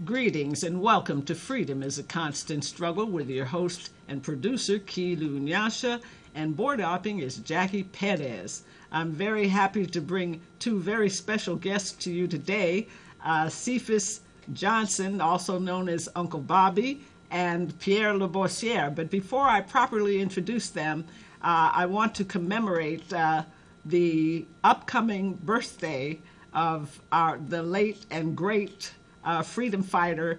Greetings and welcome to Freedom is a Constant Struggle with your host and producer, Kilu Nyasha, and board hopping is Jackie Perez. I'm very happy to bring two very special guests to you today, Cephus Johnson, also known as Uncle Bobby, and Pierre Labossiere. But before I properly introduce them, I want to commemorate the upcoming birthday of the late and great freedom fighter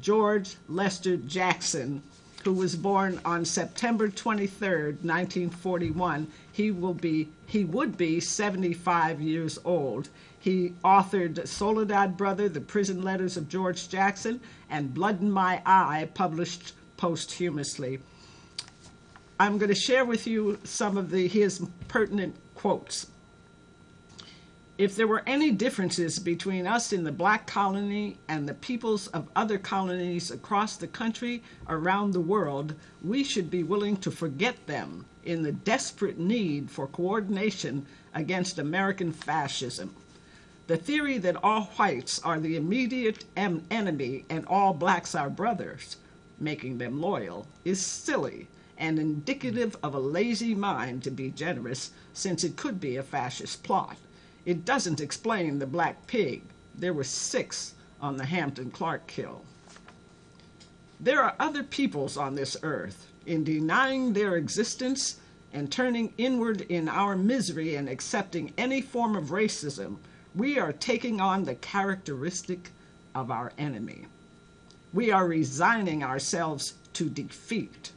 George Lester Jackson, who was born on September 23rd, 1941. He would be 75 years old. He authored Soledad Brother, The Prison Letters of George Jackson, and Blood in My Eye, published posthumously. I'm going to share with you some of his pertinent quotes. If there were any differences between us in the black colony and the peoples of other colonies across the country, around the world, we should be willing to forget them in the desperate need for coordination against American fascism. The theory that all whites are the immediate enemy and all blacks are brothers, making them loyal, is silly and indicative of a lazy mind, to be generous, since it could be a fascist plot. It doesn't explain the black pig. There were 6 on the Hampton Clark kill. There are other peoples on this earth. In denying their existence and turning inward in our misery and accepting any form of racism, we are taking on the characteristic of our enemy. We are resigning ourselves to defeat.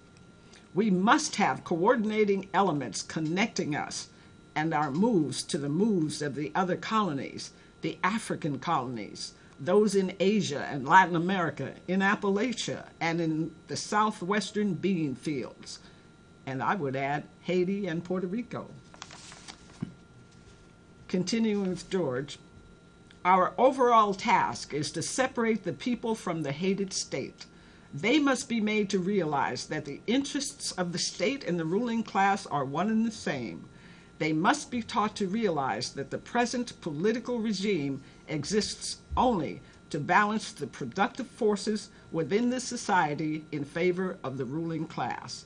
We must have coordinating elements connecting us and our moves to the moves of the other colonies, the African colonies, those in Asia and Latin America, in Appalachia, and in the southwestern bean fields. And I would add Haiti and Puerto Rico. Continuing with George, our overall task is to separate the people from the hated state. They must be made to realize that the interests of the state and the ruling class are one and the same. They must be taught to realize that the present political regime exists only to balance the productive forces within the society in favor of the ruling class.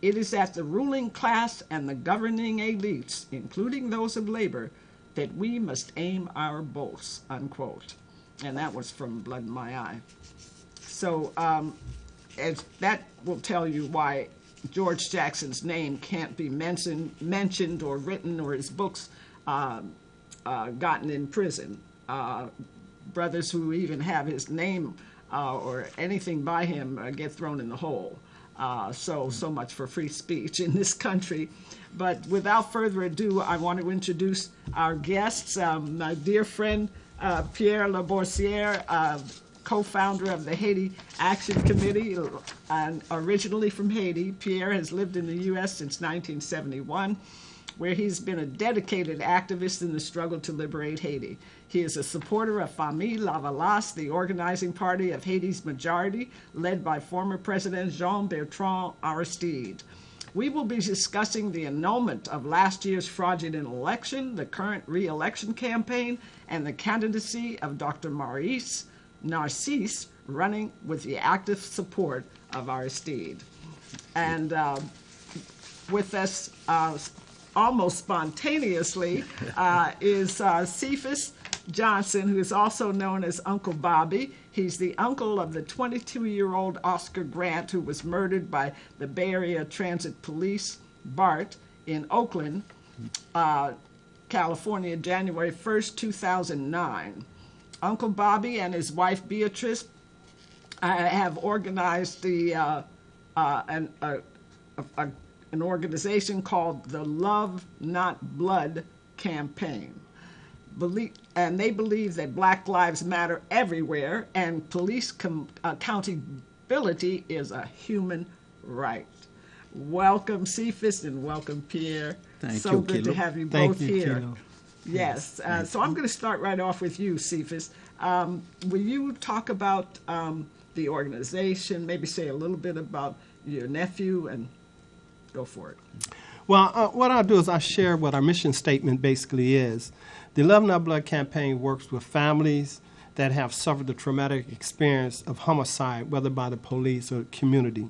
It is at the ruling class and the governing elites, including those of labor, that we must aim our bolts, unquote. And that was from Blood in My Eye. So as that will tell you why George Jackson's name can't be mentioned or written, or his books gotten in prison. Brothers who even have his name or anything by him get thrown in the hole. So much for free speech in this country. But without further ado, I want to introduce our guests. My dear friend Pierre Labossiere, co-founder of the Haiti Action Committee, and originally from Haiti. Pierre has lived in the U.S. since 1971, where he's been a dedicated activist in the struggle to liberate Haiti. He is a supporter of Famille Lavalas, the organizing party of Haiti's majority, led by former President Jean-Bertrand Aristide. We will be discussing the annulment of last year's fraudulent election, the current re-election campaign, and the candidacy of Dr. Maurice Narcisse, running with the active support of Aristide. And with us almost spontaneously is Cephus Johnson, who is also known as Uncle Bobby. He's the uncle of the 22-year-old Oscar Grant, who was murdered by the Bay Area Transit Police, BART, in Oakland, California, January 1st, 2009. Uncle Bobby and his wife Beatrice have organized an organization called the Love Not Blood campaign. And they believe that Black Lives Matter everywhere, and police accountability is a human right. Welcome, Cephus, and welcome, Pierre. Thank so you, good Kilo. to have you Thank both you, here. Kilo. Yes. So I'm going to start right off with you, Cephus. Will you talk about the organization, maybe say a little bit about your nephew, and go for it. Well, what I'll do is I'll share what our mission statement basically is. The Love Not Blood campaign works with families that have suffered the traumatic experience of homicide, whether by the police or community.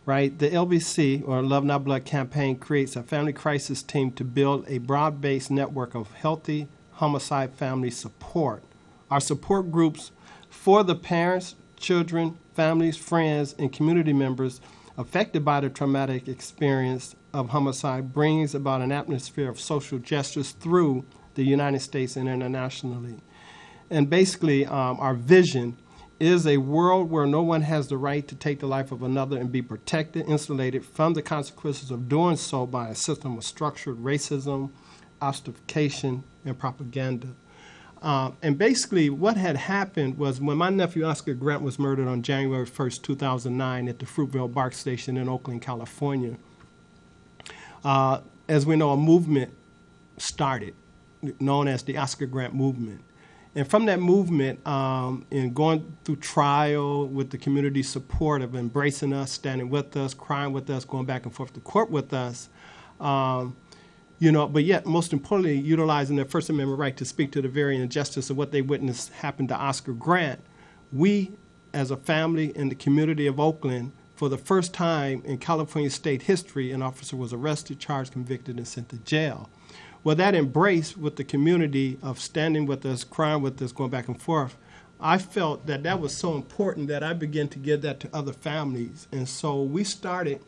Right? The LBC, or Love Not Blood campaign, creates a family crisis team to build a broad-based network of healthy homicide family support. Our support groups for the parents, children, families, friends, and community members affected by the traumatic experience of homicide brings about an atmosphere of social justice through the United States and internationally. And basically, our vision is a world where no one has the right to take the life of another and be protected, insulated from the consequences of doing so by a system of structured racism, ossification, and propaganda. And basically what had happened was when my nephew Oscar Grant was murdered on January 1st, 2009 at the Fruitvale BART station in Oakland, California, as we know, a movement started known as the Oscar Grant movement. And from that movement, in going through trial with the community support of embracing us, standing with us, crying with us, going back and forth to court with us, but yet, most importantly, utilizing their First Amendment right to speak to the very injustice of what they witnessed happen to Oscar Grant, we, as a family in the community of Oakland, for the first time in California state history, an officer was arrested, charged, convicted, and sent to jail. Well, that embrace with the community of standing with us, crying with us, going back and forth, I felt that that was so important that I began to give that to other families. And so we started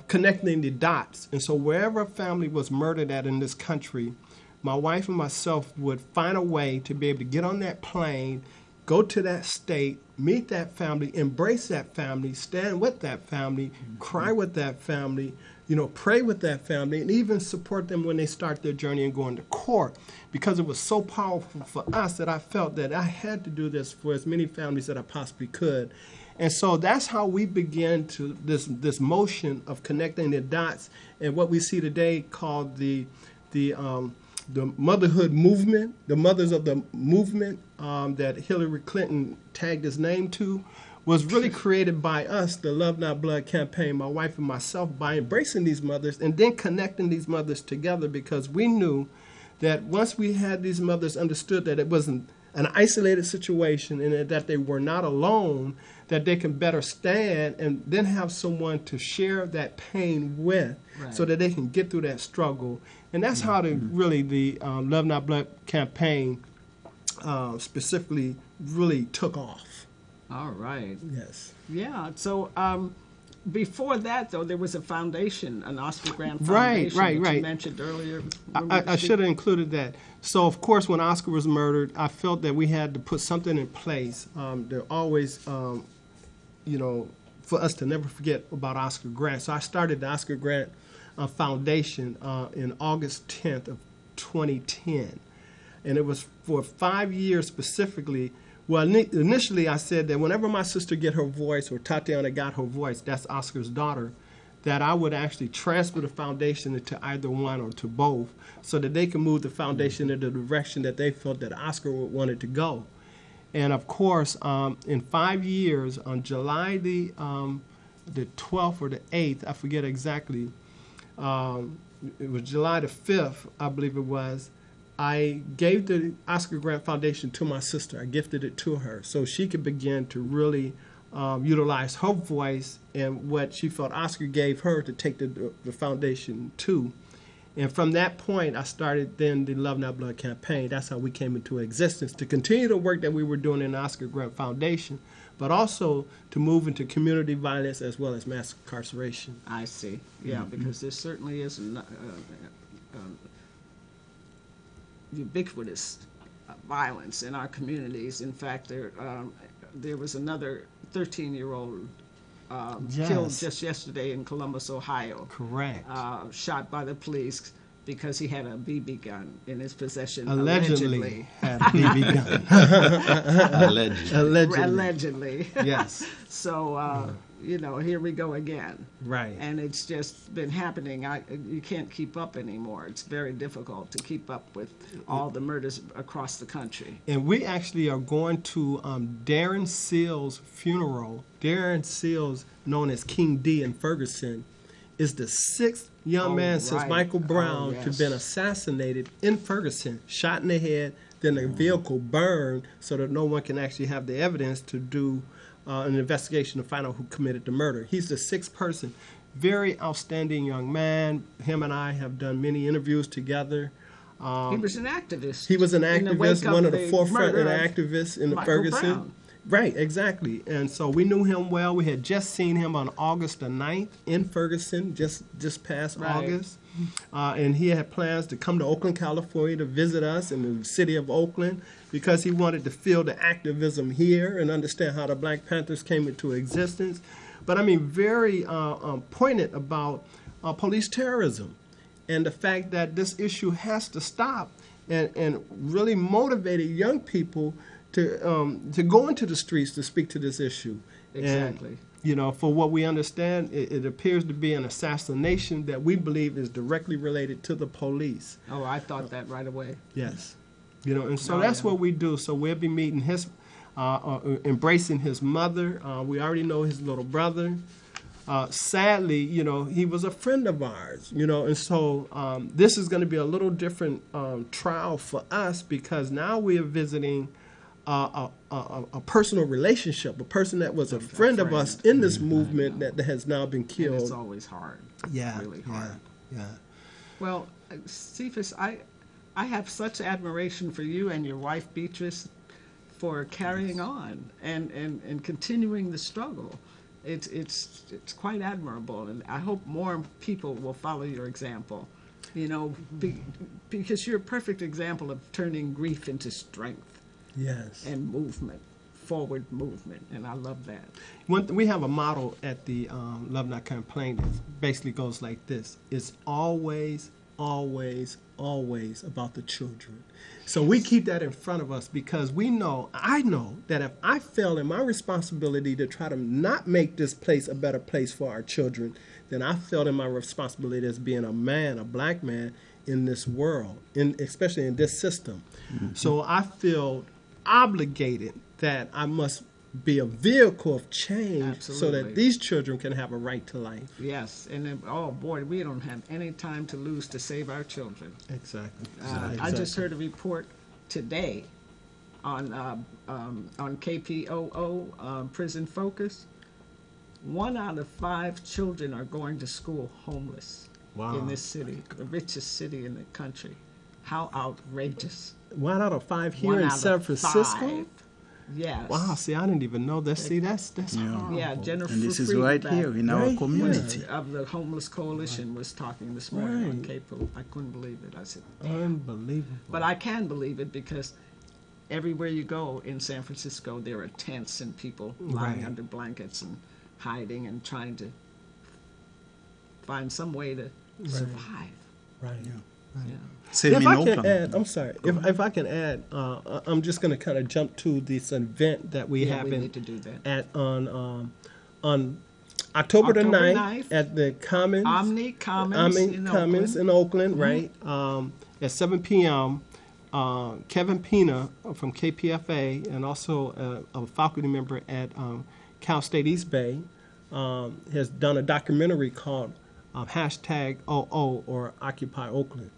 connecting the dots. And so wherever a family was murdered at in this country, my wife and myself would find a way to be able to get on that plane, go to that state, meet that family, embrace that family, stand with that family, cry with that family, pray with that family, and even support them when they start their journey and go into court, because it was so powerful for us that I felt that I had to do this for as many families that I possibly could. And so that's how we began to this motion of connecting the dots and what we see today called the motherhood movement, the mothers of the movement that Hillary Clinton tagged his name to, was really created by us, the Love Not Blood campaign, my wife and myself, by embracing these mothers and then connecting these mothers together, because we knew that once we had these mothers understood that it wasn't an isolated situation and that they were not alone, that they can better stand and then have someone to share that pain with, right, so that they can get through that struggle. And that's how the Love Not Blood campaign specifically really took off. All right. Yes. Yeah. So before that, though, there was a foundation, an Oscar Grant Foundation, right. You mentioned earlier. I should have included that. So, of course, when Oscar was murdered, I felt that we had to put something in place to always, for us to never forget about Oscar Grant. So I started the Oscar Grant Foundation in August 10th of 2010. And it was for 5 years specifically. Well, initially I said that whenever my sister get her voice, or Tatiana got her voice, that's Oscar's daughter, that I would actually transfer the foundation into either one or to both, so that they can move the foundation in the direction that they felt that Oscar wanted to go. And of course, in 5 years, on July the 12th or the 8th, I forget exactly, it was July the 5th, I believe it was, I gave the Oscar Grant Foundation to my sister. I gifted it to her so she could begin to really utilize her voice and what she felt Oscar gave her to take the foundation to. And from that point, I started then the Love Not Blood campaign. That's how we came into existence, to continue the work that we were doing in the Oscar Grant Foundation, but also to move into community violence as well as mass incarceration. I see. Yeah, because there certainly is ubiquitous violence in our communities. In fact, there was another 13-year-old killed just yesterday in Columbus, Ohio. Correct. Shot by the police because he had a BB gun in his possession. Allegedly had a BB gun. Allegedly. Yes. So, here we go again. Right. And it's just been happening. You can't keep up anymore. It's very difficult to keep up with all the murders across the country. And we actually are going to Darren Seals' funeral. Darren Seals, known as King D in Ferguson, is the sixth young man since Michael Brown to have been assassinated in Ferguson, shot in the head. then the vehicle burned so that no one can actually have the evidence to do an investigation to find out who committed the murder. He's the sixth person. Very outstanding young man. Him and I have done many interviews together. He was an activist. He was an activist, one of the forefront activists in the Michael Ferguson. Brown. Right, exactly. And so we knew him well. We had just seen him on August the 9th in Ferguson, just past August. And he had plans to come to Oakland, California to visit us in the city of Oakland because he wanted to feel the activism here and understand how the Black Panthers came into existence. But I mean, very poignant about police terrorism and the fact that this issue has to stop, and really motivated young people to go into the streets to speak to this issue. Exactly. And, you know, for what we understand, it appears to be an assassination that we believe is directly related to the police. Oh, I thought that right away. Yes. You know, and so that's what we do. So we'll be meeting his, embracing his mother. We already know his little brother. Sadly, you know, he was a friend of ours, you know, and so this is going to be a little different trial for us because now we are visiting a personal relationship, a person that was a friend of us in this movement that has now been killed. And it's always hard. Yeah, really hard. Yeah. Well, Cephus, I have such admiration for you and your wife Beatrice for carrying on and continuing the struggle. It's quite admirable, and I hope more people will follow your example. You know, because you're a perfect example of turning grief into strength. Yes. And movement, forward movement, and I love that. We have a motto at the Love Not Complain that basically goes like this: it's always, always, always about the children. So we keep that in front of us because I know that if I fail in my responsibility to try to not make this place a better place for our children, then I failed in my responsibility as being a man, a black man in this world, especially in this system. Mm-hmm. So I feel obligated that I must be a vehicle of change. Absolutely. So that these children can have a right to life. Yes, and then, oh boy, we don't have any time to lose to save our children. Exactly. I just heard a report today on KPOO, Prison Focus. 1 out of 5 children are going to school homeless. Wow. In this city, the richest city in the country. How outrageous. 1 out of 5 here in San Francisco? 5. Yes. Wow, see, I didn't even know that. See, that's horrible. Yeah, Jennifer and this is right here in our community. Of the Homeless Coalition was talking this morning on KPOO. I couldn't believe it. I said, unbelievable. But I can believe it because everywhere you go in San Francisco, there are tents and people lying under blankets and hiding and trying to find some way to survive. Right. Yeah. Right. Yeah. If I can add, I'm sorry. If I can add, I'm just going to kind of jump to this event that we have need to do that. on October the 9th at the Commons, Omni Commons in Oakland, right? At 7 p.m. Kevin Pina from KPFA and also a faculty member at Cal State East Bay has done a documentary called #OO or Occupy Oakland.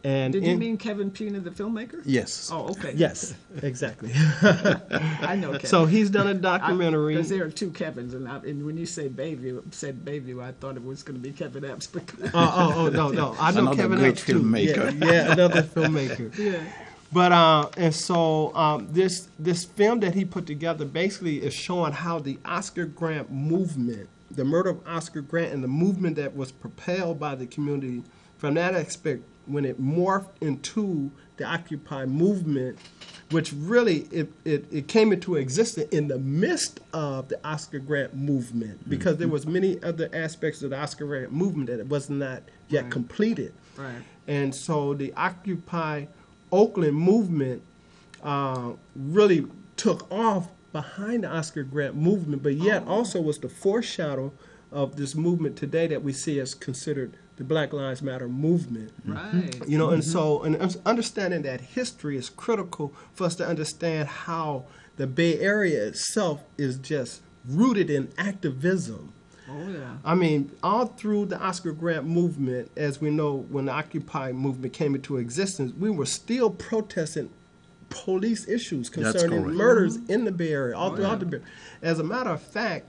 And Did you mean Kevin Pina, the filmmaker? Yes. Oh, okay. Yes, exactly. I know Kevin. So he's done a documentary. Because there are 2 Kevins, and when you said Bayview, I thought it was going to be Kevin Epps. Because no. I know Kevin Epps too. Filmmaker. Yeah, another filmmaker. Yeah. But and so this film that he put together basically is showing how the Oscar Grant movement, the murder of Oscar Grant, and the movement that was propelled by the community from that aspect, when it morphed into the Occupy movement, which really it came into existence in the midst of the Oscar Grant movement, because there was many other aspects of the Oscar Grant movement that it was not yet completed. Right. And so the Occupy Oakland movement really took off behind the Oscar Grant movement, but yet also was the foreshadow of this movement today that we see as considered the Black Lives Matter movement. Right. You know, and so understanding that history is critical for us to understand how the Bay Area itself is just rooted in activism. Oh, yeah. I mean, all through the Oscar Grant movement, as we know, when the Occupy movement came into existence, we were still protesting police issues That's concerning correct. murders in the Bay Area, all throughout yeah. the Bay Area. As a matter of fact,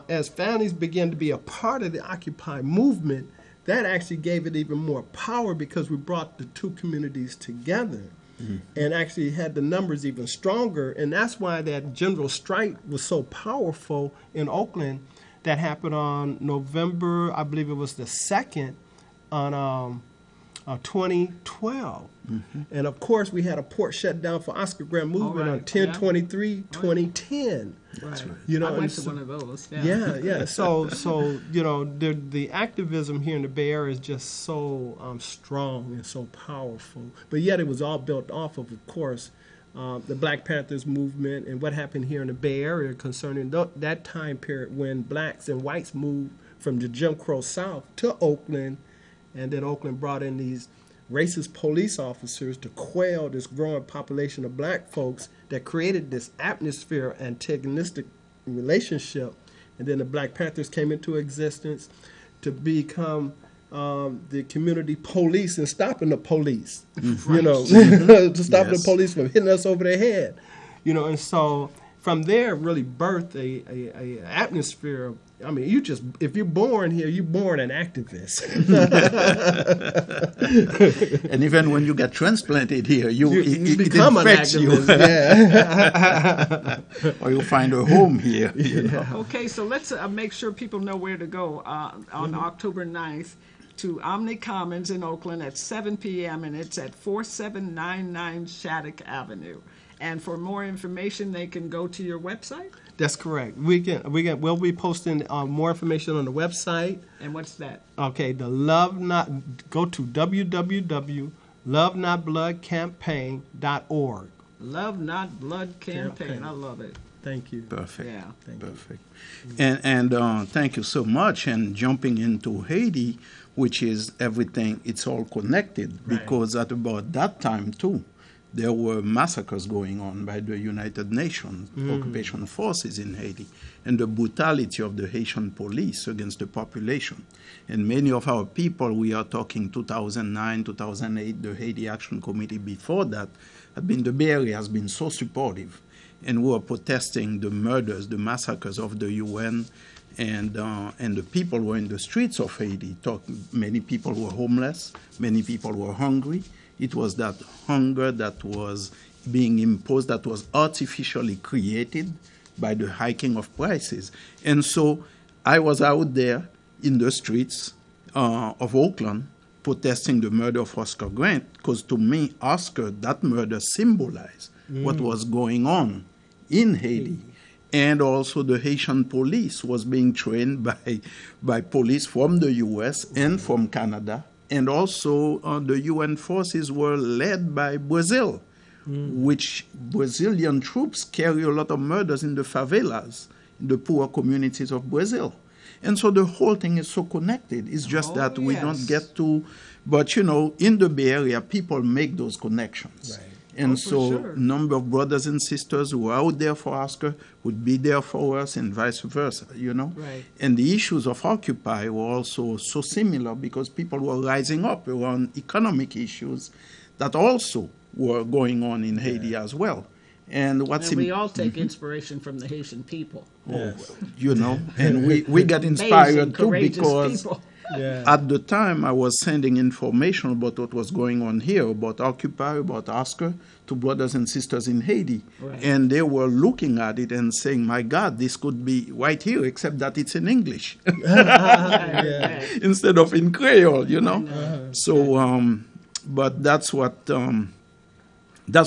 as families began to be a part of the Occupy movement, that actually gave it even more power because we brought the two communities together and actually had the numbers even stronger. And that's why that general strike was so powerful in Oakland that happened on November, I believe it was the 2nd, on 2012. And of course, we had a port shut down for Oscar Grant movement on 10/23/2010. Right. You know, I went and to so- one of those. Yeah. So you know, the activism here in the Bay Area is just so strong and so powerful. But yet, it was all built off of course, the Black Panthers movement and what happened here in the Bay Area concerning that time period when blacks and whites moved from the Jim Crow South to Oakland, and then Oakland brought in these racist police officers to quell this growing population of black folks that created this atmosphere of antagonistic relationship. And then the Black Panthers came into existence to become the community police and stopping the police, you know, to stop the police from hitting us over the head, you know. And so from there really birthed a atmosphere of, I mean, if you're born here, you're born an activist. And even when you get transplanted here, you it become an infects you. activist. Yeah. Or you find a home here. You know? Okay, so let's make sure people know where to go on October 9th to Omni Commons in Oakland at 7 p.m. and it's at 4799 Shattuck Avenue. And for more information, they can go to your website. That's correct. We'll be posting more information on the website. And what's that? Okay, go to www.lovenotbloodcampaign.org. Love Not Blood Campaign. I love it. Thank you. Perfect. Yeah. Perfect. And thank you so much. And jumping into Haiti, which is everything, it's all connected, Right. because at about that time too, there were massacres going on by the United Nations occupation forces in Haiti, and the brutality of the Haitian police against the population. And many of our people, we are talking 2009, 2008, the Haiti Action Committee before that, the Bay Area has been so supportive. And we were protesting the murders, the massacres of the UN, and the people were in the streets of Haiti. Many people were homeless, many people were hungry. It was that hunger that was being imposed, that was artificially created by the hiking of prices. And so I was out there in the streets of Oakland protesting the murder of Oscar Grant, because to me, Oscar, that murder symbolized what was going on in Haiti. And also the Haitian police was being trained by police from the U.S. and from Canada. And also the UN forces were led by Brazil, which Brazilian troops carry a lot of murders in the favelas, in the poor communities of Brazil. And so the whole thing is so connected. It's just that we don't get to, but you know, in the Bay Area, people make those connections. Right. And for so sure. number of brothers and sisters who are out there for Oscar would be there for us, and vice versa, you know? Right. And the issues of Occupy were also so similar because people were rising up around economic issues that also were going on in Haiti as well. And And we all take inspiration from the Haitian people. you know, and we get Amazing, inspired too, courageous because people. Yeah. at the time I was sending information about what was going on here, about Occupy, about Oscar, to brothers and sisters in Haiti. Right. And they were looking at it and saying, my God, this could be right here, except that it's in English instead of in Creole, you know. So, but that's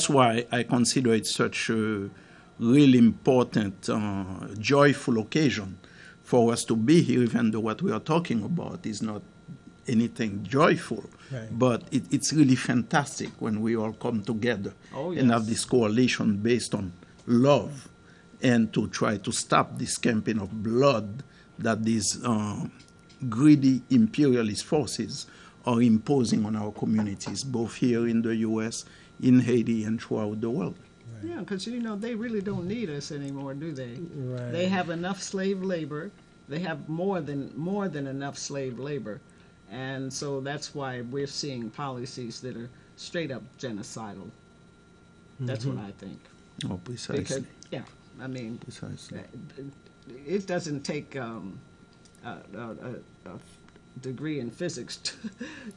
why I consider it such a really important, joyful occasion for us to be here, even though what we are talking about is not anything joyful. Right. But it's really fantastic when we all come together and have this coalition based on love, and to try to stop this campaign of blood that these greedy imperialist forces are imposing on our communities, both here in the U.S., in Haiti, and throughout the world. Yeah, because, you know, they really don't need us anymore, do they? Right. They have enough slave labor. They have more than enough slave labor. And so that's why we're seeing policies that are straight up genocidal. That's what I think. Oh, precisely. Because, yeah, I mean, Precisely. it doesn't take a degree in physics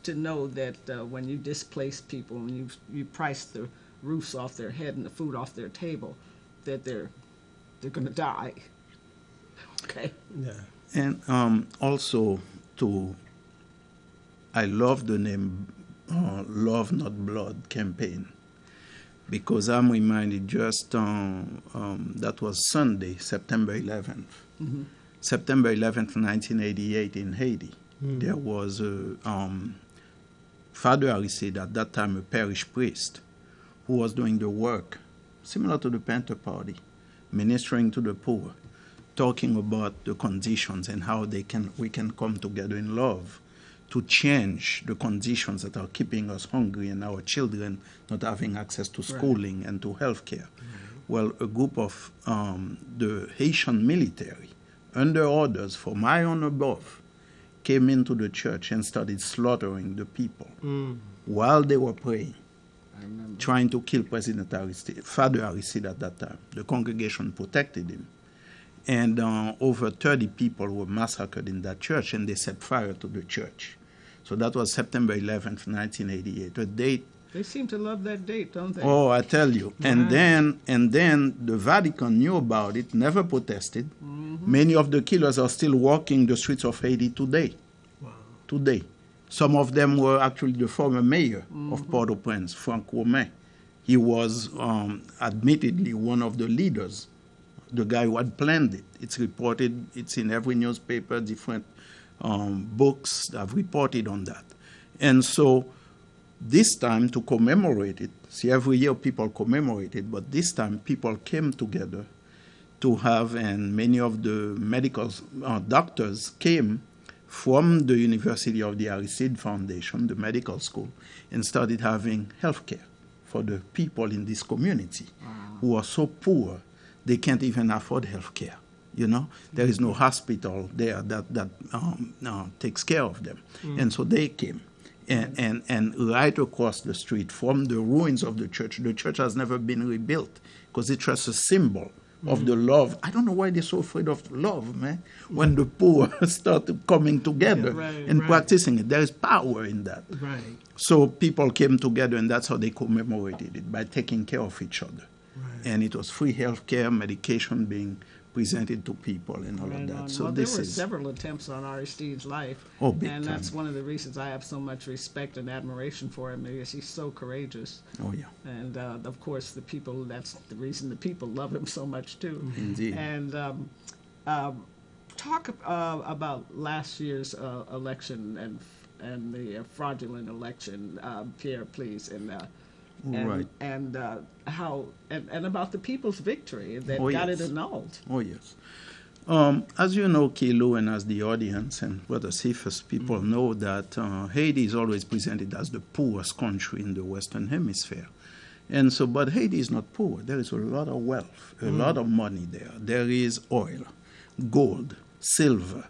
to know that when you displace people and you price the roofs off their head and the food off their table, that they're going to die. Okay. Yeah. And also, I love the name Love Not Blood campaign, because I'm reminded just that was Sunday, September 11th. Mm-hmm. September 11th, 1988 in Haiti. There was Father Aristide, at that time a parish priest, who was doing the work similar to the Panther Party, ministering to the poor, talking about the conditions and how we can come together in love to change the conditions that are keeping us hungry and our children not having access to schooling and to health care. Well, a group of the Haitian military, under orders from high on above, came into the church and started slaughtering the people while they were praying, trying to kill President Aristide, Father Aristide at that time. The congregation protected him. And over 30 people were massacred in that church, and they set fire to the church. So that was September 11th, 1988, a date. They seem to love that date, don't they? Oh, I tell you. And then the Vatican knew about it, never protested. Many of the killers are still walking the streets of Haiti today. Wow. Today. Some of them were actually the former mayor of Port-au-Prince, Frank Romain. He was admittedly one of the leaders, the guy who had planned it. It's reported, it's in every newspaper, different books have reported on that. And so this time, to commemorate it, see, every year people commemorate it, but this time people came together to have, and many of the medical doctors came from the University of the Aristide Foundation, the medical school, and started having health care for the people in this community who are so poor they can't even afford health care. You know, there is no hospital there that takes care of them. And so they came. And right across the street from the ruins of the church has never been rebuilt because it's just a symbol of the love. I don't know why they're so afraid of love, man. When the poor start coming together practicing it, there is power in that. Right. So people came together, and that's how they commemorated it, by taking care of each other. Right. And it was free health care, medication being presented to people and all of that. So well, this there were is several attempts on Aristide's life, big and time. that's one of the reasons I have so much respect and admiration for him, because he's so courageous. Oh yeah. And of course, that's the reason the people love him so much too. Indeed. And talk about last year's election and the fraudulent election, Pierre, please, and how and about the people's victory that got it annulled. Oh yes. As you know, Kilo, and as the audience and Brother Cephus, people know that Haiti is always presented as the poorest country in the Western Hemisphere. And so, but Haiti is not poor. There is a lot of wealth, a lot of money there. There is oil, gold, silver,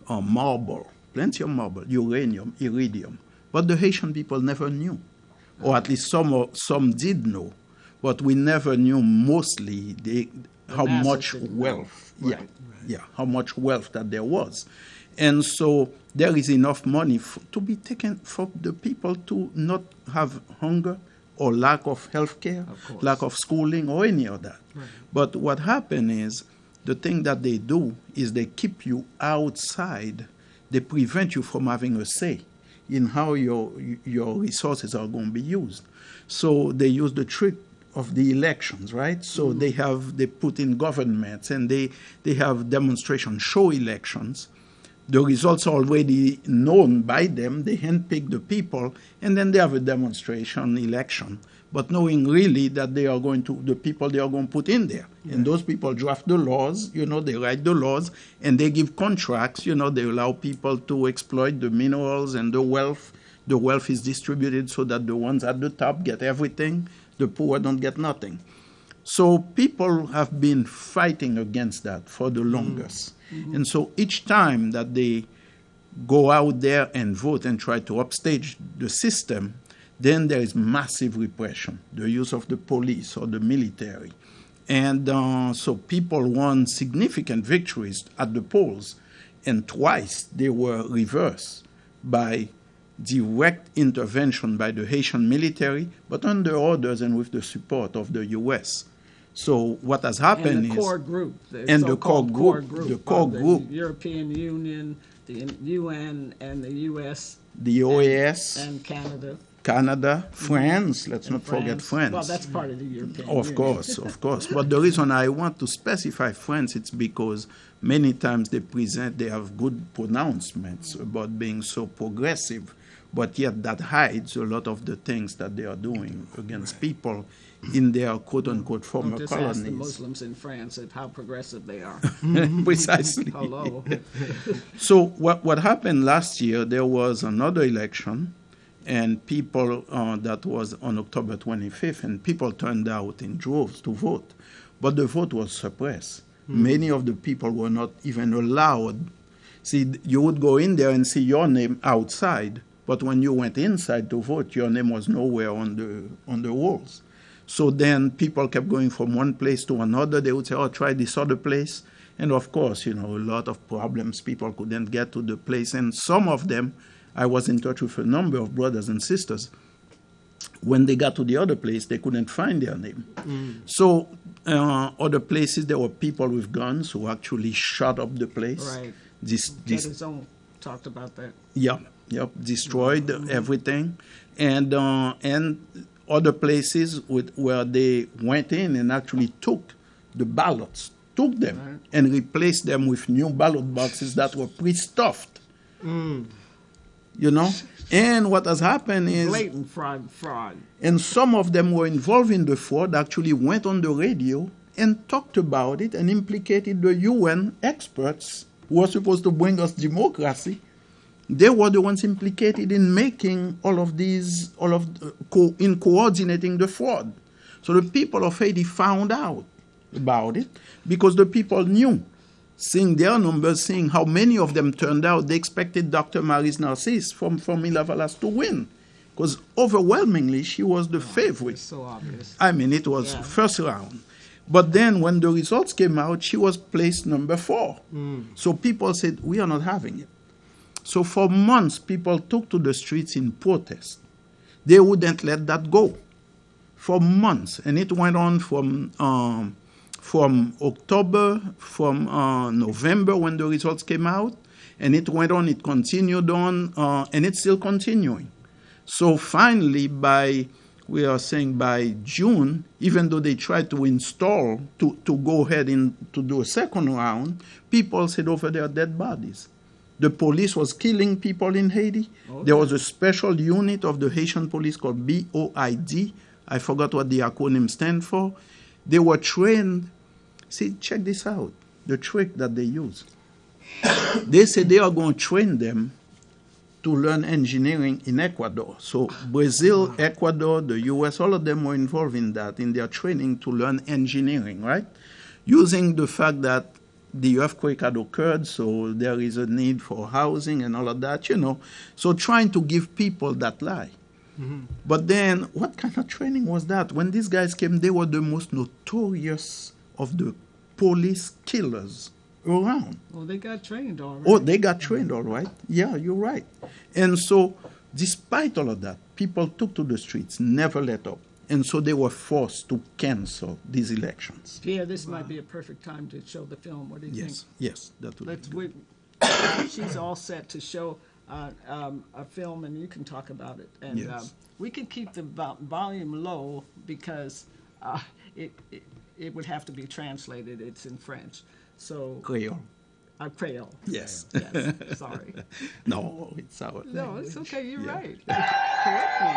marble, plenty of marble, uranium, iridium. But the Haitian people never knew, or at least some did know, but we never knew mostly how much wealth, how much wealth that there was. And so there is enough money to be taken for the people to not have hunger or lack of health care, lack of schooling, or any of that. Right. But what happened is, the thing that they do is they keep you outside. They prevent you from having a say in how your resources are going to be used. So they use the trick of the elections, right? So they put in governments, and they have demonstration show elections. The results are already known by them. They handpick the people, and then they have a demonstration election, but knowing really that the people they are going to put in there. Yeah. And those people draft the laws, they write the laws, and they give contracts, they allow people to exploit the minerals and the wealth. The wealth is distributed so that the ones at the top get everything, the poor don't get nothing. So people have been fighting against that for the longest. Mm-hmm. And so each time that they go out there and vote and try to upstage the system, then there is massive repression, the use of the police or the military. And so people won significant victories at the polls, and twice they were reversed by direct intervention by the Haitian military, but under orders and with the support of the U.S. So what has happened and the is... core group, and the core group, the core group. The European Union, the UN, and the U.S. The OAS. And Canada. Canada, France, let's not forget France. Well, that's part of the European Union. Of course. But the reason I want to specify France, it's because many times they have good pronouncements about being so progressive, but yet that hides a lot of the things that they are doing against people in their quote-unquote former just colonies. Ask the Muslims in France how progressive they are. Precisely. Hello. So what happened last year, there was another election, and people, that was on October 25th, and people turned out in droves to vote. But the vote was suppressed. Many of the people were not even allowed. See, you would go in there and see your name outside, but when you went inside to vote, your name was nowhere on the walls. So then people kept going from one place to another. They would say, oh, try this other place. And of course, a lot of problems. People couldn't get to the place. And some of them, I was in touch with a number of brothers and sisters. When they got to the other place, they couldn't find their name. So other places, there were people with guns who actually shot up the place. Right. This Zone talked about that. Yep, destroyed everything. And other places where they went in and actually took the ballots, took them and replaced them with new ballot boxes that were pre-stuffed. And what has happened is... Blatant fraud. And some of them were involved in the fraud, actually went on the radio and talked about it and implicated the UN experts who were supposed to bring us democracy. They were the ones implicated in making in coordinating the fraud. So the people of Haiti found out about it because the people knew. Seeing their numbers, seeing how many of them turned out, they expected Dr. Maryse Narcisse from Mila Vallas to win. Because overwhelmingly, she was the favorite. It's so obvious. I mean, it was first round. But then when the results came out, she was placed number 4. So people said, we are not having it. So for months, people took to the streets in protest. They wouldn't let that go. For months. And it went on from October, from November when the results came out, and it went on, it continued on, and it's still continuing. So finally, by June, even though they tried to install, to go ahead to do a second round, people said over there dead bodies. The police was killing people in Haiti. Okay. There was a special unit of the Haitian police called BOID. I forgot what the acronym stands for. They were trained. See, check this out, the trick that they use. They said they are going to train them to learn engineering in Ecuador. So Brazil, Ecuador, the U.S., all of them were involved in that, in their training to learn engineering, right? Using the fact that the earthquake had occurred, so there is a need for housing and all of that, So trying to give people that lie. But then, what kind of training was that? When these guys came, they were the most notorious of the police killers around. Oh, they got trained all right. Oh, they got trained all right. Yeah, you're right. And so, despite all of that, people took to the streets, never let up. And so they were forced to cancel these elections. Pierre, this might be a perfect time to show the film. What do you think? Yes, that would be good. She's all set to show a film, and you can talk about it. And we can keep the volume low because it would have to be translated. It's in French. So Creole. Creole. Yes. Yes. Sorry. No, it's our language. No, it's okay. You're right. Correct me.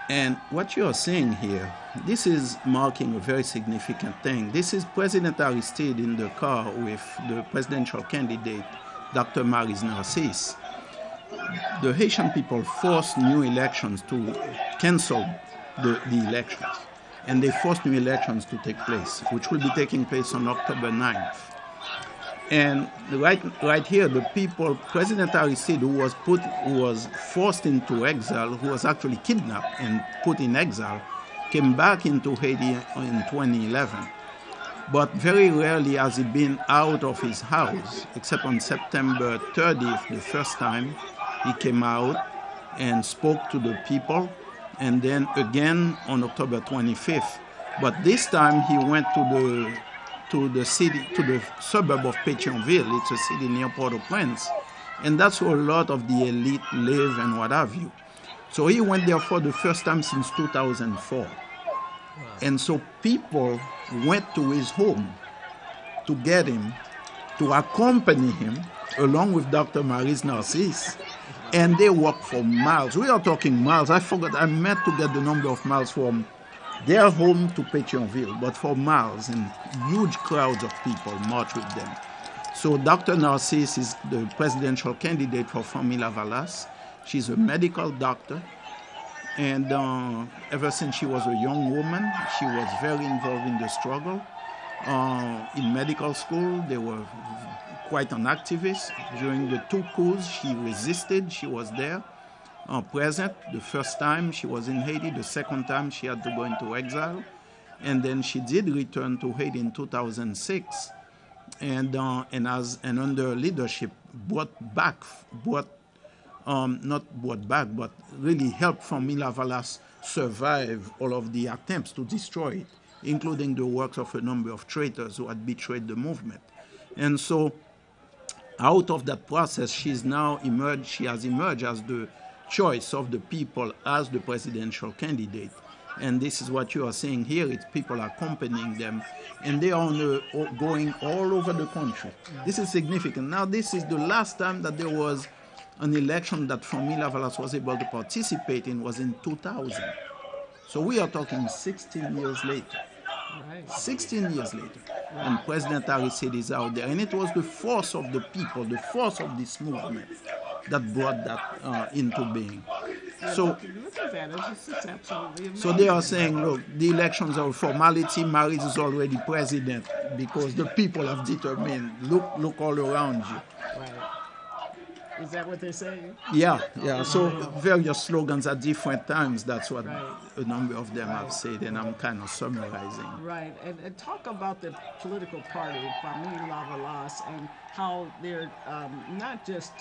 And what you're seeing here, this is marking a very significant thing. This is President Aristide in the car with the presidential candidate, Dr. Maryse Narcisse. The Haitian people forced new elections to cancel the elections. And they forced new elections to take place, which will be taking place on October 9th. And right here, the people, President Aristide, who was forced into exile, who was actually kidnapped and put in exile, came back into Haiti in 2011. But very rarely has he been out of his house, except on September 30th, the first time he came out and spoke to the people, and then again on October 25th. But this time he went to the city, to the suburb of Pétionville. It's a city near Port-au-Prince, and that's where a lot of the elite live and what have you. So he went there for the first time since 2004. Wow. And so people went to his home to get him, to accompany him, along with Dr. Maurice Narcisse, and they walked for miles. We are talking miles. I forgot, I meant to get the number of miles from their home to Pétionville, but for miles, and huge crowds of people march with them. So Dr. Narcisse is the presidential candidate for Famille Lavalas. She's a medical doctor, and ever since she was a young woman, she was very involved in the struggle. In medical school, they were quite an activist. During the two coups, she resisted, she was there. Present the first time she was in Haiti, the second time she had to go into exile, and then she did return to Haiti in 2006, and under leadership but really helped Famille Lavalas survive all of the attempts to destroy it, including the works of a number of traitors who had betrayed the movement. And so out of that process, she has emerged as the choice of the people as the presidential candidate. And this is what you are seeing here. It's people accompanying them, and they are going all over the country. This is significant. Now, this is the last time that there was an election that Famille Lavalas was able to participate in was in 2000. So we are talking 16 years later. Right. 16 years later, and President Aristide is out there. And it was the force of the people, the force of this movement that brought that into being. So they are saying, look, the elections are a formality. Maurice is already president because the people have determined. Look all around you. Right. Is that what they're saying? Yeah. So various slogans at different times. That's what a number of them have said, and I'm kind of summarizing. Right. And talk about the political party, Famille Lavalas, and how they're not just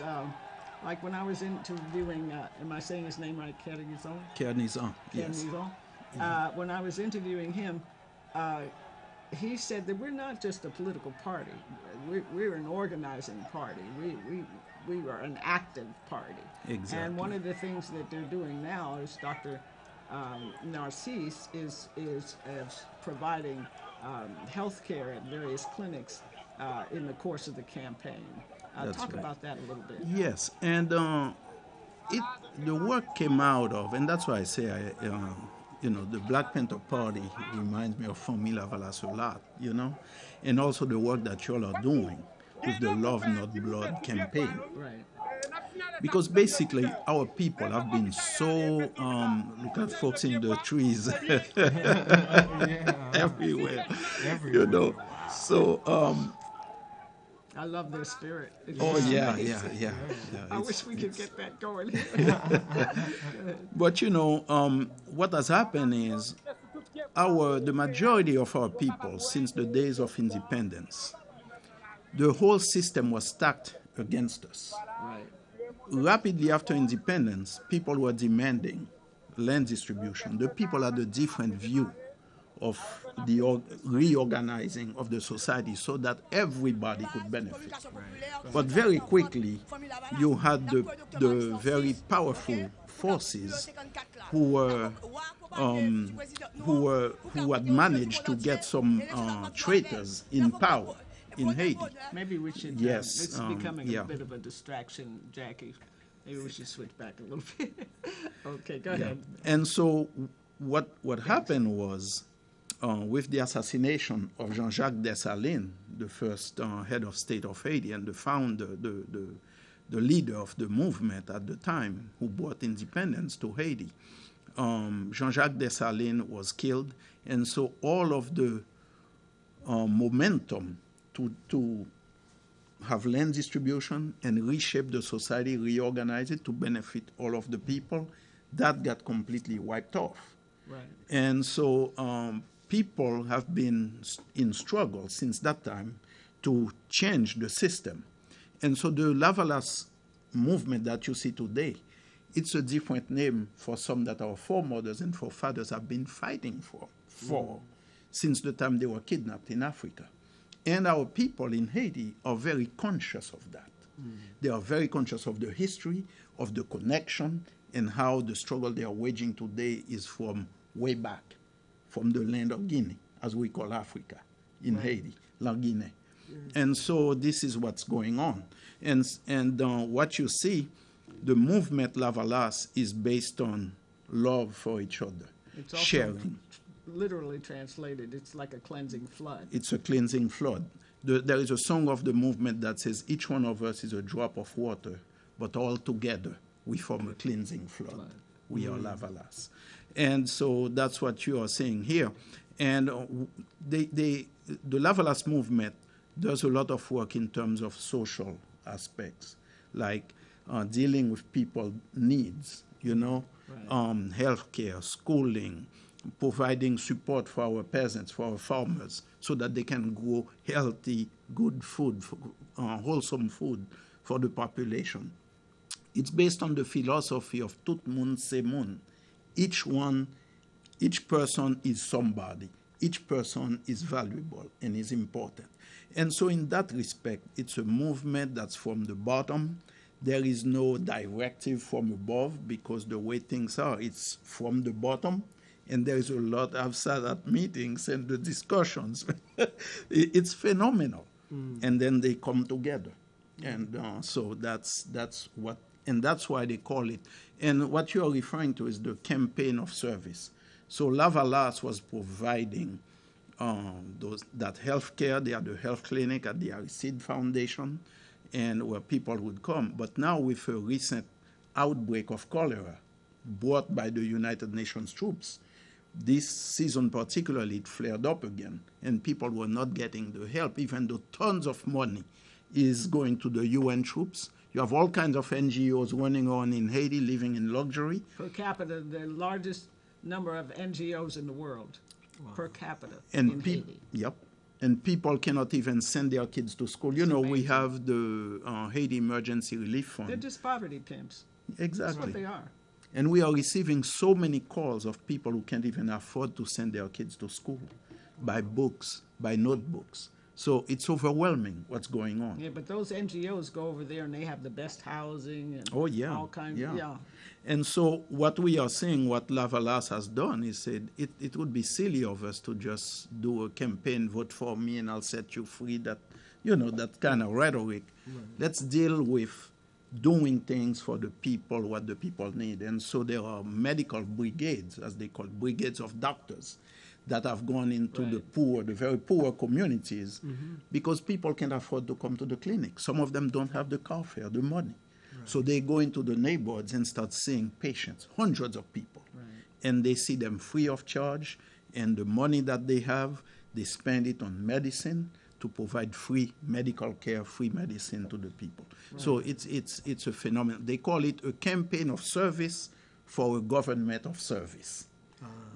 like when I was interviewing. Am I saying his name right? Kernizan. Yes. When I was interviewing him, he said that we're not just a political party. We're an organizing party. We are an active party. Exactly. And one of the things that they're doing now is Dr. Narcisse is providing health care at various clinics in the course of the campaign. Talk about that a little bit. Yes, and the work came out of, and that's why I say, the Black Panther Party reminds me of Famille Lavalas a lot, and also the work that you all are doing with the Love Not Blood campaign. Right. Because basically our people have been so, look at folks in the trees everywhere. So I love their spirit. Yeah. I wish we could get that going. But what has happened is the majority of our people since the days of independence, the whole system was stacked against us. Right. Rapidly after independence, people were demanding land distribution. The people had a different view of the reorganizing of the society so that everybody could benefit. Right. But very quickly, you had the very powerful forces who had managed to get some traitors in power in Haiti. Maybe we should. Yes, it's becoming a bit of a distraction, Jackie. Maybe we should switch back a little bit. Okay, go ahead. And so, what happened was, with the assassination of Jean-Jacques Dessalines, the first head of state of Haiti and the founder, the leader of the movement at the time, who brought independence to Haiti, Jean-Jacques Dessalines was killed, and so all of the momentum to have land distribution and reshape the society, reorganize it to benefit all of the people. That got completely wiped off. Right. And so people have been in struggle since that time to change the system. And so the Lavalas movement that you see today, it's a different name for some that our foremothers and forefathers have been fighting for since the time they were kidnapped in Africa. And our people in Haiti are very conscious of that. They are very conscious of the history, of the connection, and how the struggle they are waging today is from way back, from the land of Guinea, as we call Africa, in Haiti, La Guinée. And so this is what's going on. And what you see, the movement Lavalas is based on love for each other, It's also sharing. literally translated, it's like a cleansing flood. It's a cleansing flood. There is a song of the movement that says, each one of us is a drop of water, but all together we form a cleansing flood. We are Lavalas. And so that's what you are saying here. And the Lavalas movement does a lot of work in terms of social aspects, like dealing with people's needs, healthcare, schooling, providing support for our peasants, for our farmers, so that they can grow healthy, good food, wholesome food for the population. It's based on the philosophy of tout moun c'est moun. Each person is somebody. Each person is valuable and is important. And so in that respect, it's a movement that's from the bottom. There is no directive from above because the way things are, it's from the bottom. And there is a lot, I've sat at meetings and the discussions. It's phenomenal. And then they come together. And so that's what, and that's why they call it. And what you are referring to is the campaign of service. So Lavalas was providing that health care. They had a health clinic at the Aristide Foundation, and where people would come. But now with a recent outbreak of cholera brought by the United Nations troops, this season particularly, it flared up again, and people were not getting the help, even though tons of money is going to the UN troops. You have all kinds of NGOs running on in Haiti, living in luxury. Per capita, the largest number of NGOs in the world, per capita And in Haiti. Yep. And people cannot even send their kids to school. You know, we have the Haiti Emergency Relief Fund. They're just poverty pimps. Exactly. That's what they are. And we are receiving so many calls of people who can't even afford to send their kids to school, by books, by notebooks. So it's overwhelming what's going on. Yeah, but those NGOs go over there and they have the best housing and all kinds yeah. And so what we are saying, what Lavalas has done, is said it would be silly of us to just do a campaign, vote for me and I'll set you free, that kind of rhetoric. Right. Let's deal with doing things for the people, what the people need. And so there are medical brigades, as they call brigades of doctors, that have gone into the poor, the very poor communities, because people can't afford to come to the clinic. Some of them don't have the car fare, the money. Right. So they go into the neighborhoods and start seeing patients, hundreds of people. Right. And they see them free of charge, and the money that they have, they spend it on medicine to provide free medical care, free medicine to the people. Right. So it's a phenomenon. They call it a campaign of service for a government of service.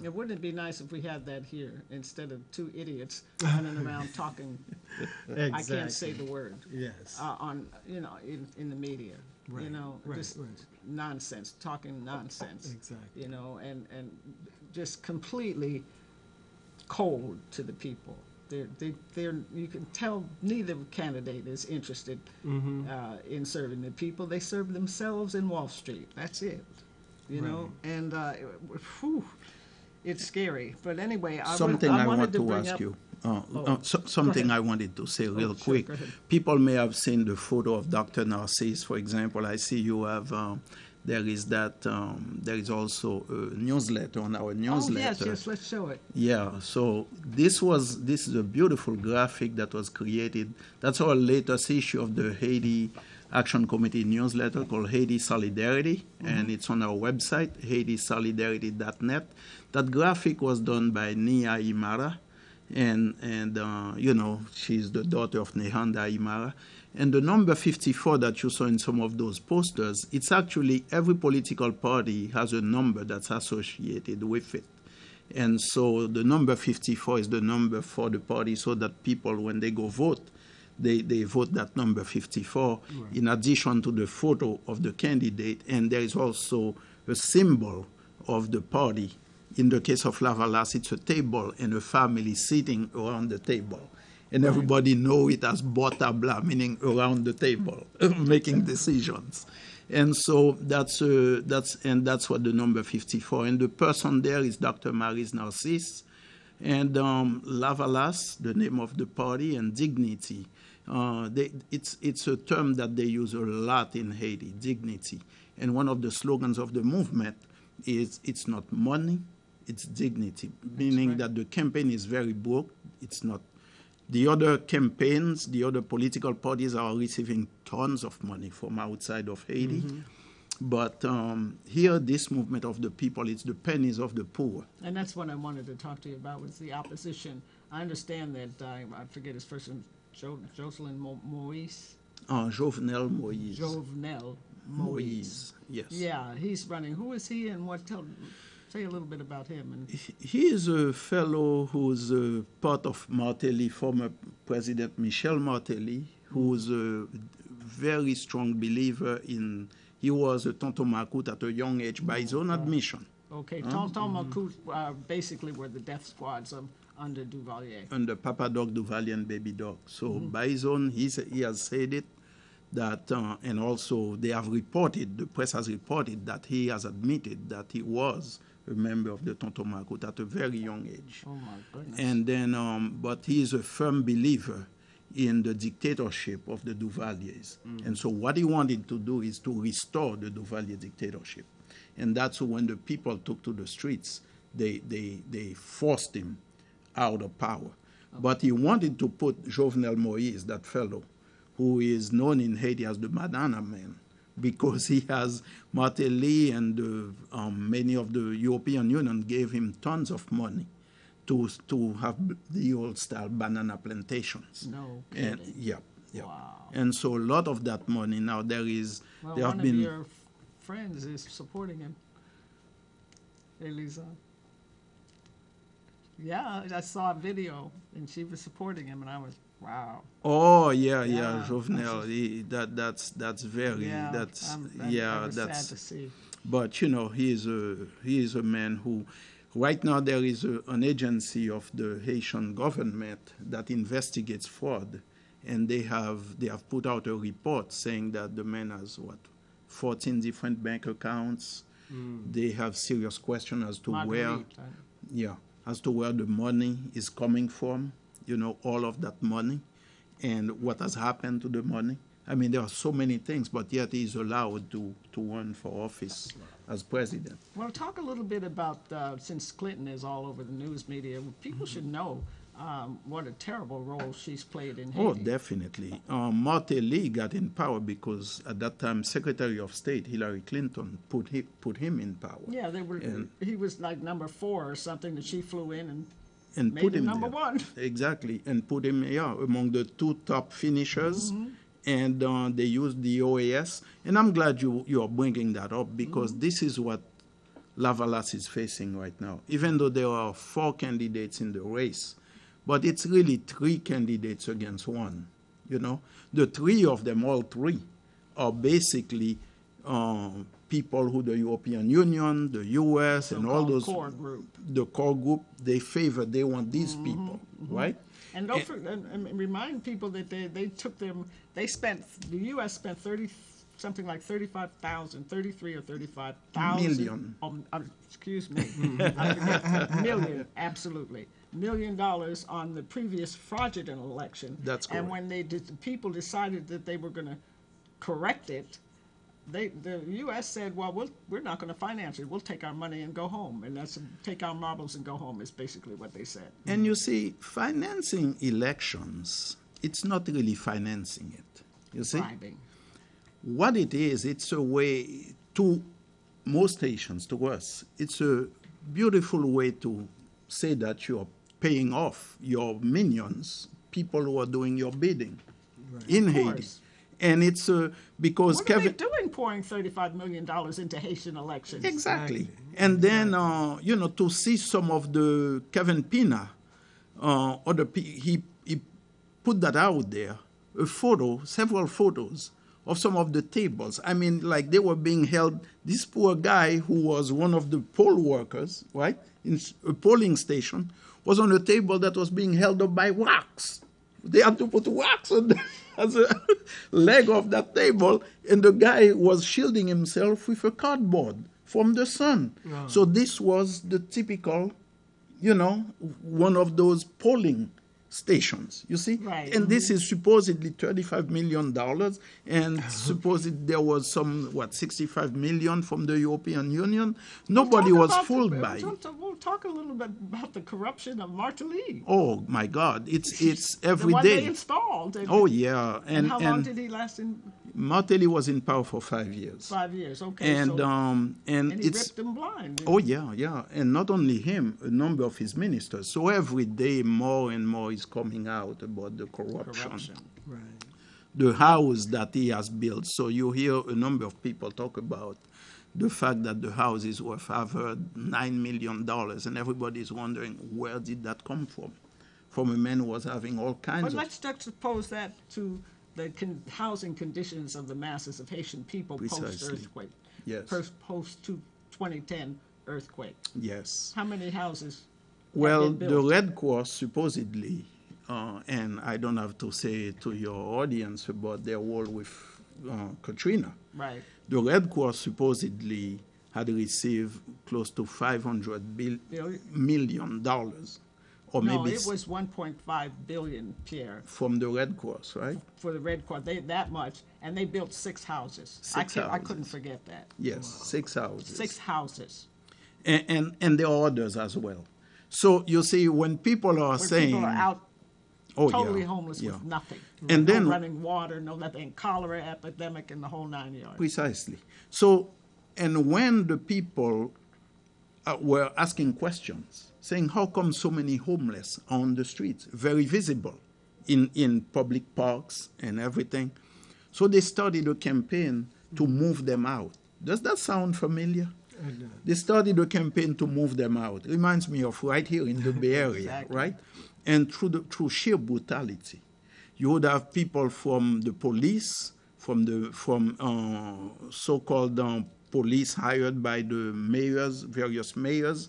Wouldn't it be nice if we had that here instead of two idiots running around talking? Exactly. I can't say the word. Yes. In the media. Right. Just nonsense, talking nonsense. Exactly. And just completely cold to the people. They're you can tell neither candidate is interested in serving the people. They serve themselves in Wall Street. That's it. You know, and it's scary. But anyway, I wanted to ask you. Something I wanted to say real quick. Sure, People may have seen the photo of Dr. Narcisse, for example. I see you have. There is also a newsletter on our newsletter. Oh, yes, let's show it. Yeah, so this is a beautiful graphic that was created. That's our latest issue of the Haiti Action Committee newsletter called Haiti Solidarity, and it's on our website, haitisolidarity.net. That graphic was done by Nia Imara, and she's the daughter of Nehanda Imara. And the number 54 that you saw in some of those posters, it's actually every political party has a number that's associated with it. And so the number 54 is the number for the party so that people, when they go vote, they vote that number 54 in addition to the photo of the candidate. And there is also a symbol of the party. In the case of Lavalas, it's a table and a family sitting around the table. And everybody know it as botabla, meaning around the table, making decisions. And so that's what the number 54. And the person there is Dr. Maryse Narcisse. And Lavalas, the name of the party, and dignity. It's a term that they use a lot in Haiti, dignity. And one of the slogans of the movement is it's not money, it's dignity, meaning that the campaign is very broke. It's not. The other campaigns, the other political parties are receiving tons of money from outside of Haiti. But here, this movement of the people, it's the pennies of the poor. And that's what I wanted to talk to you about, was the opposition. I understand that, I forget his first name, Jocelyn Moise? Jovenel Moise. Jovenel Moise. Yes. Yeah, he's running. Who is he and what? Say a little bit about him. And he is a fellow who's part of Martelly, former President Michel Martelly, who's a very strong believer in. He was a Tonton Macoute at a young age by his own admission. Okay, Tonton Macoute basically were the death squads under Duvalier. Under Papa Dog, Duvalier, and Baby Dog. So by his own, he has said it. That and also they have reported, the press has reported that he has admitted that he was a member of the Tonton Macoute at a very young age. Oh my goodness. And then, but he is a firm believer in the dictatorship of the Duvaliers. And so what he wanted to do is to restore the Duvalier dictatorship. And that's when the people took to the streets, they forced him out of power. Okay. But he wanted to put Jovenel Moise, that fellow, who is known in Haiti as the Banana Man, because he has Martelly and many of the European Union gave him tons of money to have the old style banana plantations. No kidding. And, yeah. Wow. And so a lot of that money now there one have been. Of your friends is supporting him, Elisa. Yeah, I saw a video and she was supporting him, and I was. Wow. Oh yeah, Jovenel. That's very I was sad to see. But you know, he is a man who, right now there is an agency of the Haitian government that investigates fraud, and they have put out a report saying that the man has 14 different bank accounts. They have serious questions as to as to where the money is coming from. You know, all of that money and what has happened to the money. I mean, there are so many things, but yet he is allowed to run for office as president. Well, talk a little bit about, since Clinton is all over the news media, people should know what a terrible role she's played in Haiti. Oh, definitely. Martelly got in power because at that time, Secretary of State Hillary Clinton put him in power. Yeah, he was like number 4 or something that she flew in and made put him number there. 1. Exactly, and put him among the 2 top finishers. And they used the OAS. And I'm glad you are bringing that up because this is what Lavalas is facing right now. Even though there are 4 candidates in the race, but it's really 3 candidates against 1. You know, the 3 of them, all 3, are basically people who the European Union, the U.S., and all those core group. The core group, they want these people, right? And and remind people that they took them. The U.S. spent 33 or 35,000 million. Excuse me, I forget, million, absolutely. $1 million on the previous fraudulent election. That's correct. And when the people decided that they were going to correct it, the U.S. said, well, we're not going to finance it. We'll take our money and go home. And that's take our marbles and go home is basically what they said. And you see, financing elections, it's not really financing it. You see? Bribing. What it is, it's a way to most Haitians, to us, it's a beautiful way to say that you're paying off your minions, people who are doing your bidding in Haiti. And it's because What Kevin. are they doing pouring $35 million into Haitian elections? Exactly. And then, to see some of the Kevin Pina, he put that out there, several photos of some of the tables. I mean, like they were being held. This poor guy who was one of the poll workers, right, in a polling station, was on a table that was being held up by wax. They had to put wax on as a leg of that table, and the guy was shielding himself with a cardboard from the sun. Wow. So this was the typical, one of those polling stations, you see? Right. And this is supposedly $35 million, and supposedly there was some, 65 million from the European Union. Nobody was fooled by it. We'll talk a little bit about the corruption of Martelly. Oh, my God. It's every the one day. they installed. Oh, yeah. And how long did he last in? Martelly was in power for 5 years. 5 years, okay. And and he it's ripped them blind. oh yeah, and not only him, a number of his ministers. So every day more and more is coming out about the corruption. Right. The house that he has built. So you hear a number of people talk about the fact that the house is worth over $9 million, and everybody is wondering where did that come from a man who was having all kinds But of. let's juxtapose that to the housing conditions of the masses of Haitian people Precisely. post-earthquake. Yes. Post-2010 earthquake. Yes. How many houses Well, have been the built? Red Cross supposedly, and I don't have to say to your audience about their role with Katrina. Right. The Red Cross supposedly had received close to $500 million, or No, maybe it was 1.5 billion, Pierre, from the Red Cross, right? for the Red Cross. That much, and they built 6 houses. I houses. couldn't forget that. Yes, 6 houses. 6 houses. And there are others as well. So you see, when people are Where saying, people are out oh, totally yeah, homeless yeah. with nothing. And then- no running water, no nothing, cholera epidemic in the whole 9 yards. Precisely. So, and when the people were asking questions, saying, how come so many homeless are on the streets? Very visible in public parks and everything. So they started a campaign to move them out. Does that sound familiar? They started a campaign to move them out. Reminds me of right here in the Bay Area, Exactly. right? And through sheer brutality, you would have people from the police, from so-called police hired by the mayors, various mayors,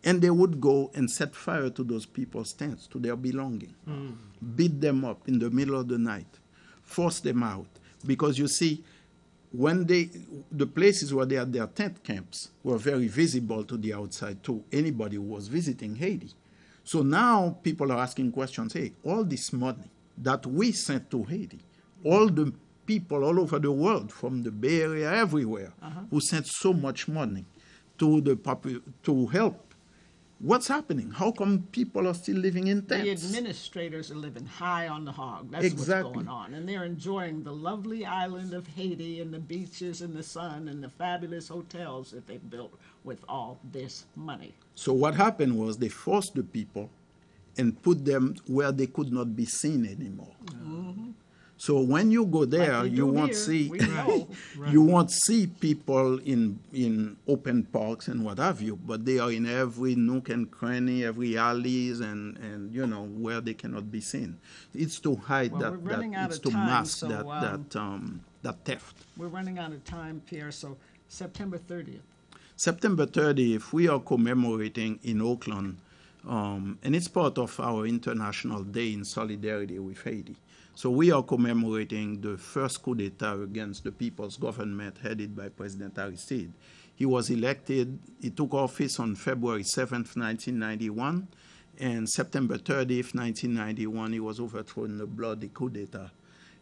and they would go and set fire to those people's tents, to their belongings, beat them up in the middle of the night, force them out. Because you see, when the places where they had their tent camps were very visible to the outside, to anybody who was visiting Haiti. So now people are asking questions, hey, all this money that we sent to Haiti, all the people all over the world, from the Bay Area, everywhere, who sent so much money to help, what's happening? How come people are still living in The tents? administrators are living high on the hog. That's Exactly. what's going on. And they're enjoying the lovely island of Haiti and the beaches and the sun and the fabulous hotels that they've built with all this money. So what happened was they forced the people and put them where they could not be seen anymore. So when you go there, Like they you do won't here, see we know. you won't see people in open parks and what have you, but they are in every nook and cranny, every alleys, and where they cannot be seen. It's to hide Well, we're running out it's of to time, mask so, that theft. We're running out of time, Pierre, so September 30th. September 30th, we are commemorating in Oakland, and it's part of our International Day in Solidarity with Haiti. So we are commemorating the first coup d'etat against the people's government headed by President Aristide. He was elected, he took office on February 7th, 1991, and September 30th, 1991, he was overthrown in a bloody coup d'etat.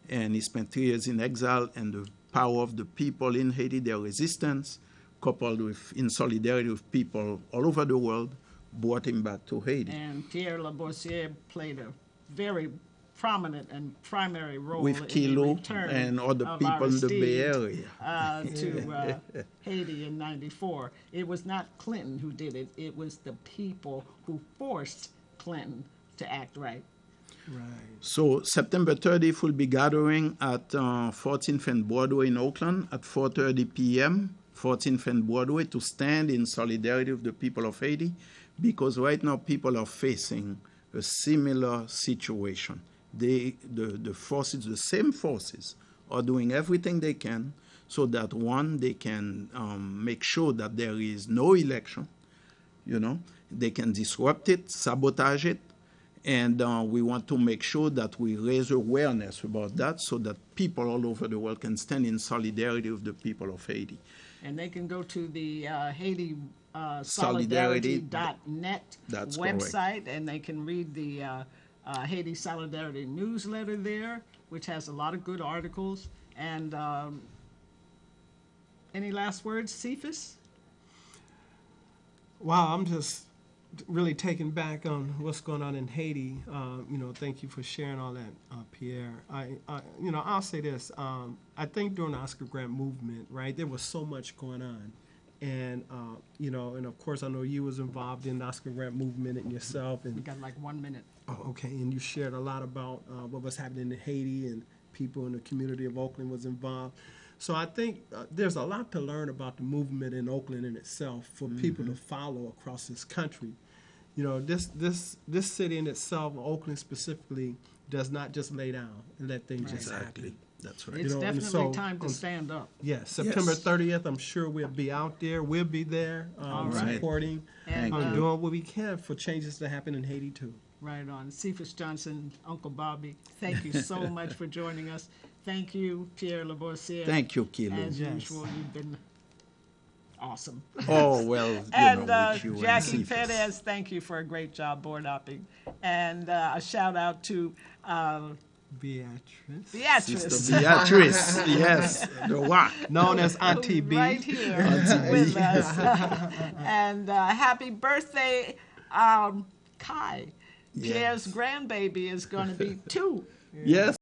And he spent 3 years in exile, and the power of the people in Haiti, their resistance, coupled with in solidarity with people all over the world, brought him back to Haiti. And Pierre Labossiere played a very prominent and primary role With in Kilo the return and other of people in the Bay Aristide, Area. to Haiti in '94. It was not Clinton who did it. It was the people who forced Clinton to act right. Right. So September 30th will be gathering at 14th and Broadway in Oakland at 4:30 p.m., 14th and Broadway, to stand in solidarity with the people of Haiti, because right now people are facing a similar situation. The forces, the same forces, are doing everything they can so that, one, they can make sure that there is no election, they can disrupt it, sabotage it, and we want to make sure that we raise awareness about that so that people all over the world can stand in solidarity with the people of Haiti. And they can go to the Haiti Solidarity. solidarity.net That's website, and they can read the Haiti Solidarity newsletter there, which has a lot of good articles. And any last words, Cephus? Wow, I'm just really taken back on what's going on in Haiti. Thank you for sharing all that, Pierre. I'll say this. I think during the Oscar Grant movement, right, there was so much going on. And, and of course, I know you was involved in the Oscar Grant movement and yourself. And We got like 1 minute. Oh, okay. And you shared a lot about what was happening in Haiti, and people in the community of Oakland was involved. So I think there's a lot to learn about the movement in Oakland in itself for people to follow across this country. This city in itself, Oakland specifically, does not just lay down and let things just happen. That's right. It's and definitely so, time to stand up. Yes, September 30th, I'm sure we'll be out there. We'll be there right. supporting And, and doing what we can for changes to happen in Haiti, too. Right on. Cephus Johnson, Uncle Bobby, thank you so much for joining us. Thank you, Pierre Labossiere. Thank you, Kilo. As Yes. usual, you've been awesome. Oh, well, And with you Jackie and Cephus. Perez, thank you for a great job board hopping. And a shout out to Beatrice. Beatrice. Sister Beatrice, yes, the rock. Known as Auntie B. Right here with us. And happy birthday, Kai. Yes. Pierre's grandbaby is going to be 2. Yes.